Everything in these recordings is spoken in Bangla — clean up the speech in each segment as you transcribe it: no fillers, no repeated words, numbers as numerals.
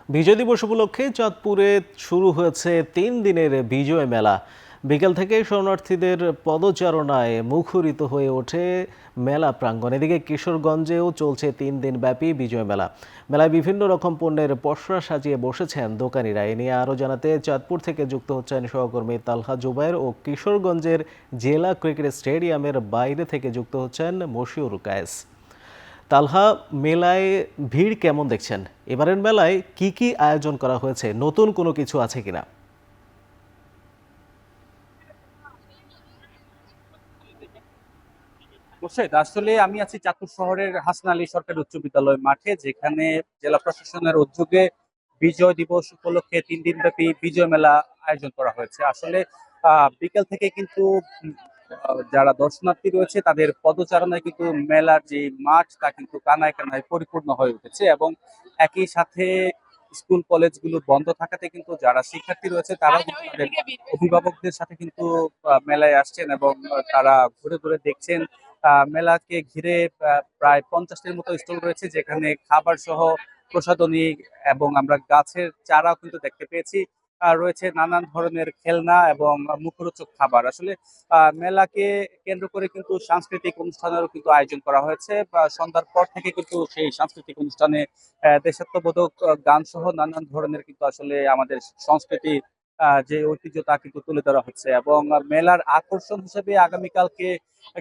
বিজয় দিবস উপলক্ষে চাঁদপুরে শুরু হয়েছে 3 দিনের বিজয় মেলা। বিকেল থেকে শরণার্থীদের পদচারণায় মুখরিত হয়ে ওঠে মেলা প্রাঙ্গণ। এদিকে কিশোরগঞ্জেও চলছে 3 দিন ব্যাপী বিজয় মেলা। মেলায় বিভিন্ন রকম পণ্যের পসরা সাজিয়ে বসেছেন দোকানিরা। এ নিয়ে আরও জানাতে চাঁদপুর থেকে যুক্ত হচ্ছেন সহকর্মী তালহা জুবায়ের ও কিশোরগঞ্জের জেলা ক্রিকেট স্টেডিয়ামের বাইরে থেকে যুক্ত হচ্ছেন মশিউর কায়েস। তালহা, মেলায় ভিড় কেমন দেখছেন? এবারের মেলায় কি কি আয়োজন করা হয়েছে, নতুন কোনো কিছু আছে কিনা? মোর্শেদ, আসলে আমি আছি চাঁদপুর শহরের হাসান আলী সরকারি উচ্চ বিদ্যালয় মাঠে, যেখানে জেলা প্রশাসনের উদ্যোগে বিজয় দিবস উপলক্ষে 3 দিন ব্যাপী বিজয় মেলা আয়োজন করা হয়েছে। আসলে বিকেল থেকে কিন্তু যারা দর্শনার্থী রয়েছে তাদের পদচারণায় কিন্তু মেলার যে মাঠ তা কিন্তু কানায় কানায় পরিপূর্ণ হয়ে উঠেছে, এবং একই সাথে স্কুল কলেজগুলো বন্ধ থাকাতে কিন্তু যারা শিক্ষার্থী রয়েছে তারাও কিন্তু তাদের অভিভাবকদের সাথে কিন্তু মেলায় আসছেন, এবং তারা ঘুরে ঘুরে দেখছেন। মেলাকে ঘিরে প্রায় 50টির মতো স্টল রয়েছে, যেখানে খাবার সহ প্রসাধনী এবং আমরা গাছের চারাও কিন্তু দেখতে পেয়েছি। রয়েছে নানান ধরনের খেলনা এবং মুখরোচক খাবার। আসলে মেলাকে কেন্দ্র করে কিন্তু সাংস্কৃতিক অনুষ্ঠানেরও কিন্তু আয়োজন করা হয়েছে। সন্ধ্যার পর থেকে কিন্তু সেই সাংস্কৃতিক অনুষ্ঠানে দেশাত্মবোধক গান সহ নানান ধরনের কিন্তু আসলে আমাদের সংস্কৃতি যে ঐতিহ্য তা কিন্তু তুলে ধরা হচ্ছে, এবং মেলার আকর্ষণ হিসেবে আগামীকালকে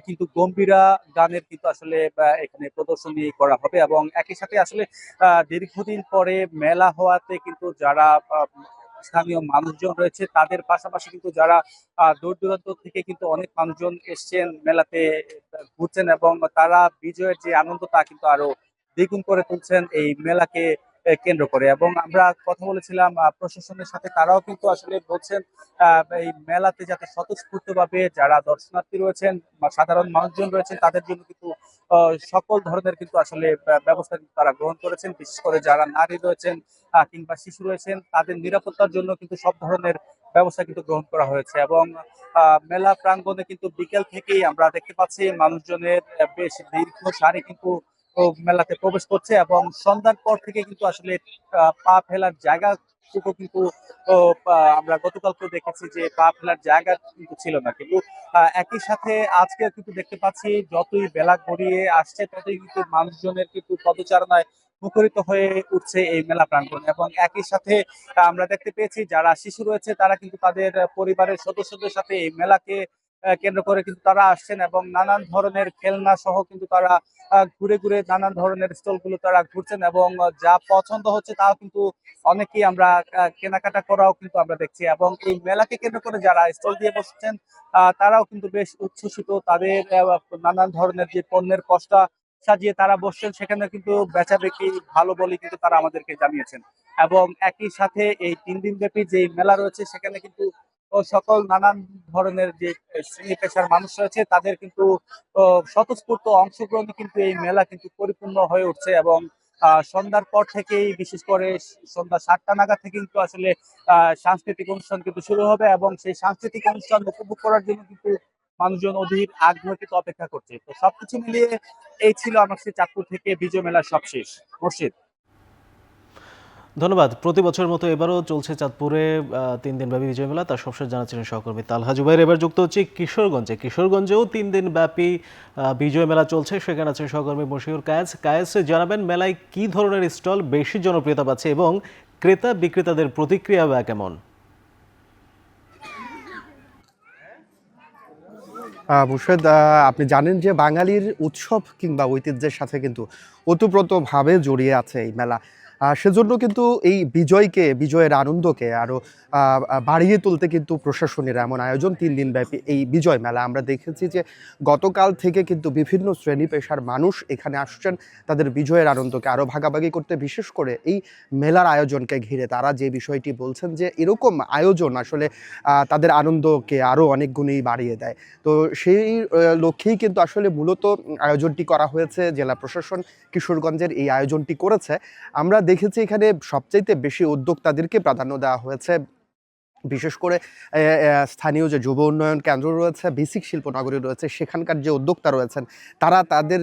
কিন্তু গম্ভীরা গানের কিন্তু আসলে এখানে প্রদর্শনী করা হবে, এবং একই সাথে আসলে দীর্ঘদিন পরে মেলা হওয়াতে কিন্তু যারা স্থানীয় মানুষজন রয়েছে তাদের পাশাপাশি কিন্তু যারা দূর দূরান্ত থেকে কিন্তু অনেক মানুষজন এসছেন মেলাতে ঘুরছেন, এবং তারা বিজয়ের যে আনন্দ তা কিন্তু আরো দ্বিগুণ করে তুলছেন এই মেলাকে কেন্দ্র করে। এবং আমরা কথা বলেছিলাম প্রশাসনের সাথে, তারাও কিন্তু আসলে বলছেন এই মেলাতে যাতে স্বতঃস্ফূর্ত ভাবে যারা দর্শনার্থী রয়েছেন বা সাধারণ মানুষজন রয়েছেন তাদের জন্য কিন্তু সকল ধরনের কিন্তু আসলে ব্যবস্থা কিন্তু তারা গ্রহণ করেছেন। বিশেষ করে যারা নারী রয়েছেন কিংবা শিশু রয়েছেন তাদের নিরাপত্তার জন্য কিন্তু সব ধরনের ব্যবস্থা কিন্তু গ্রহণ করা হয়েছে, এবং মেলা প্রাঙ্গণে কিন্তু বিকেল থেকেই আমরা দেখতে পাচ্ছি মানুষজনের বেশ দীর্ঘ সারি কিন্তু মেলাতে প্রবেশ করছে, এবং সন্ধ্যার পর থেকে কিন্তু আসলে পা ফেলার জায়গা কিন্তু ও, আমরা গতকালকেও দেখেছি যে পা ফেলার জায়গা কিন্তু ছিল না, কিন্তু একই সাথে আজকে কিন্তু দেখতে পাচ্ছি যতই বেলা গড়িয়ে আসছে ততই কিন্তু মানুষজনের কিন্তু পদচারণায় মুখরিত হয়ে উঠছে এই মেলা প্রাঙ্গণ। এবং একই সাথে আমরা দেখতে পেয়েছি যারা শিশু রয়েছে তারা কিন্তু তাদের পরিবারের সদস্যদের সাথে এই মেলাকে কেন্দ্র করে কিন্তু তারা আসছেন, এবং নানান ধরনের খেলনা সহ কিন্তু তারা ঘুরে ঘুরে নানান ধরনের স্টল গুলো তারা ঘুরছেন, এবং যা পছন্দ হচ্ছে তাও কিন্তু অনেকেই আমরা কেনাকাটা করাও কিন্তু আমরা দেখছি। এবং এই মেলাকে কেন্দ্র করে যারা স্টল দিয়ে বসছেন তারাও কিন্তু বেশ উচ্ছ্বসিত, তাদের নানান ধরনের যে পণ্যের পসরা সাজিয়ে তারা বসছেন সেখানে কিন্তু বেচা বিক্রি ভালো বলে কিন্তু তারা আমাদেরকে জানিয়েছেন। এবং একই সাথে এই 3 দিন ব্যাপী যে মেলা রয়েছে সেখানে কিন্তু সকল নানান ধরনের যে শ্রেণী পেশার মানুষ রয়েছে তাদের কিন্তু স্বতঃস্ফূর্ত অংশগ্রহণে কিন্তু এই মেলা কিন্তু পরিপূর্ণ হয়ে উঠছে, এবং সন্ধ্যার পর থেকেই বিশেষ করে সন্ধ্যা 7টা নাগাদ থেকে কিন্তু আসলে সাংস্কৃতিক অনুষ্ঠান কিন্তু শুরু হবে, এবং সেই সাংস্কৃতিক অনুষ্ঠান উপভোগ করার জন্য কিন্তু মানুষজন অধীর আগ্রহে কিন্তু অপেক্ষা করছে। তো সবকিছু মিলিয়ে এই ছিল আমার কাছে চাঁদপুর থেকে বিজয় মেলার সবশেষ। মুর্শিদ। ধন্যবাদ। প্রতি বছরের মতো এবারও চলছে চাঁদপুরে 3 দিন ব্যাপী বিজয় মেলা। তার সবশেষ জানাচ্ছিলেন সহকর্মী তালহা জুবাইর। এবার যুক্ত হচ্ছে কিশোরগঞ্জে। কিশোরগঞ্জেও 3 দিন ব্যাপী বিজয় মেলা চলছে। সেখানে আছেন সহকর্মী মশিউর কায়েস। কায়েস, জানাবেন মেলায় কি ধরনের স্টল বেশি জনপ্রিয়তা পাচ্ছে এবং ক্রেতা বিক্রেতাদের প্রতিক্রিয়া বা কেমন? মুর্শেদ, আপনি জানেন যে বাঙালির উৎসব কিংবা ঐতিহ্যের সাথে কিন্তু ওতপ্রোতভাবে জড়িয়ে আছে এই মেলা। সেজন্য কিন্তু এই বিজয়ের আনন্দকে আরও বাড়িয়ে তুলতে কিন্তু প্রশাসনের এমন আয়োজন 3 দিন ব্যাপী এই বিজয় মেলা। আমরা দেখেছি যে গতকাল থেকে কিন্তু বিভিন্ন শ্রেণী পেশার মানুষ এখানে আসছেন তাদের বিজয়ের আনন্দকে আরও ভাগাভাগি করতে। বিশেষ করে এই মেলার আয়োজনকে ঘিরে তারা যে বিষয়টি বলছেন যে এরকম আয়োজন আসলে তাদের আনন্দকে আরও অনেক গুণেই বাড়িয়ে দেয়। তো সেই লক্ষ্যেই কিন্তু আসলে মূলত আয়োজনটি করা হয়েছে। জেলা প্রশাসন কিশোরগঞ্জের এই আয়োজনটি করেছে। আমরা দেখেছি এখানে সবচাইতে বেশি উদ্যোক্তাদেরকে প্রাধান্য দেওয়া হয়েছে। বিশেষ করে স্থানীয় যে যুব উন্নয়ন কেন্দ্র রয়েছে, বেসিক শিল্পনগরী রয়েছে, সেখানকার যে উদ্যোক্তা রয়েছেন তারা তাদের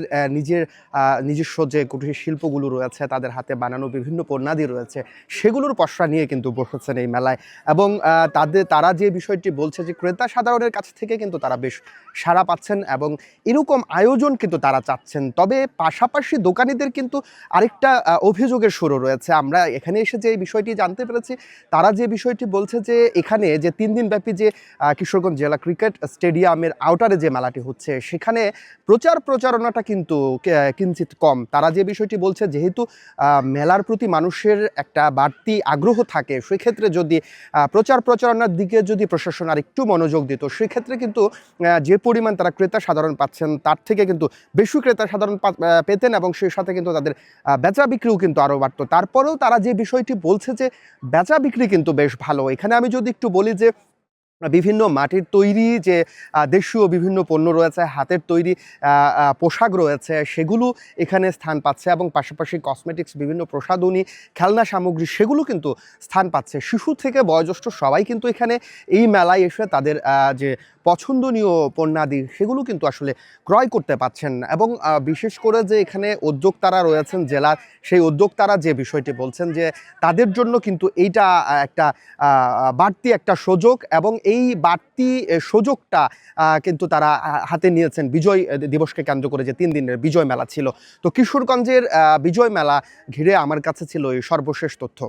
নিজস্ব যে কুটির শিল্পগুলো রয়েছে, তাদের হাতে বানানো বিভিন্ন পণ্যাদি রয়েছে, সেগুলোর পসরা নিয়ে কিন্তু বসেছেন এই মেলায়। এবং তারা যে বিষয়টি বলছে যে ক্রেতা সাধারণের কাছ থেকে কিন্তু তারা বেশ সাড়া পাচ্ছেন এবং এরকম আয়োজন কিন্তু তারা চাচ্ছেন। তবে পাশাপাশি দোকানিদের কিন্তু আরেকটা অভিযোগের সুরও রয়েছে। আমরা এখানে এসে যে এই বিষয়টি জানতে পেরেছি, তারা যে বিষয়টি বলছে যে এখানে যে 3 দিনব্যাপী যে কিশোরগঞ্জ জেলা ক্রিকেট স্টেডিয়ামের আউটারে যে মেলাটি হচ্ছে, সেখানে প্রচারণাটা কিন্তু কিঞ্চিৎ কম। তারা যে বিষয়টি বলছে, যেহেতু মেলার প্রতি মানুষের একটা বাড়তি আগ্রহ থাকে, সেক্ষেত্রে যদি প্রচারণার দিকে যদি প্রশাসন আর একটু মনোযোগ দিত, সেক্ষেত্রে কিন্তু যে পরিমাণ তারা ক্রেতা সাধারণ পাচ্ছেন তার থেকে কিন্তু বেশি ক্রেতা সাধারণ পেতেন এবং সেই সাথে কিন্তু তাদের বেচা বিক্রিও কিন্তু আরও বাড়তো। তারপরেও তারা যে বিষয়টি বলছে যে বেচা বিক্রি কিন্তু বেশ ভালো। এখানে আমি যদি একটু বলি যে বিভিন্ন মাটির তৈরি যে দেশীয় বিভিন্ন পণ্য রয়েছে, হাতের তৈরি পোশাক রয়েছে, সেগুলো এখানে স্থান পাচ্ছে এবং পাশাপাশি কসমেটিক্স, বিভিন্ন প্রসাধনী, খেলনা সামগ্রী, সেগুলো কিন্তু স্থান পাচ্ছে। শিশু থেকে বয়োজ্যেষ্ঠ সবাই কিন্তু এখানে এই মেলায় এসে তাদের যে পছন্দনীয় পণ্যাদি সেগুলো কিন্তু আসলে ক্রয় করতে পাচ্ছেন। এবং বিশেষ করে যে এখানে উদ্যোক্তারা রয়েছেন জেলার, সেই উদ্যোক্তারা যে বিষয়টি বলছেন যে তাদের জন্য কিন্তু এইটা একটা বাড়তি একটা সুযোগ এবং এই বাড়তি সুযোগটা কিন্তু তারা হাতে নিয়েছেন বিজয় দিবসকে কেন্দ্র করে, যে 3 দিনের বিজয় মেলা ছিল। তো কিশোরগঞ্জের বিজয় মেলা ঘিরে আমার কাছে ছিল এই সর্বশেষ তথ্য।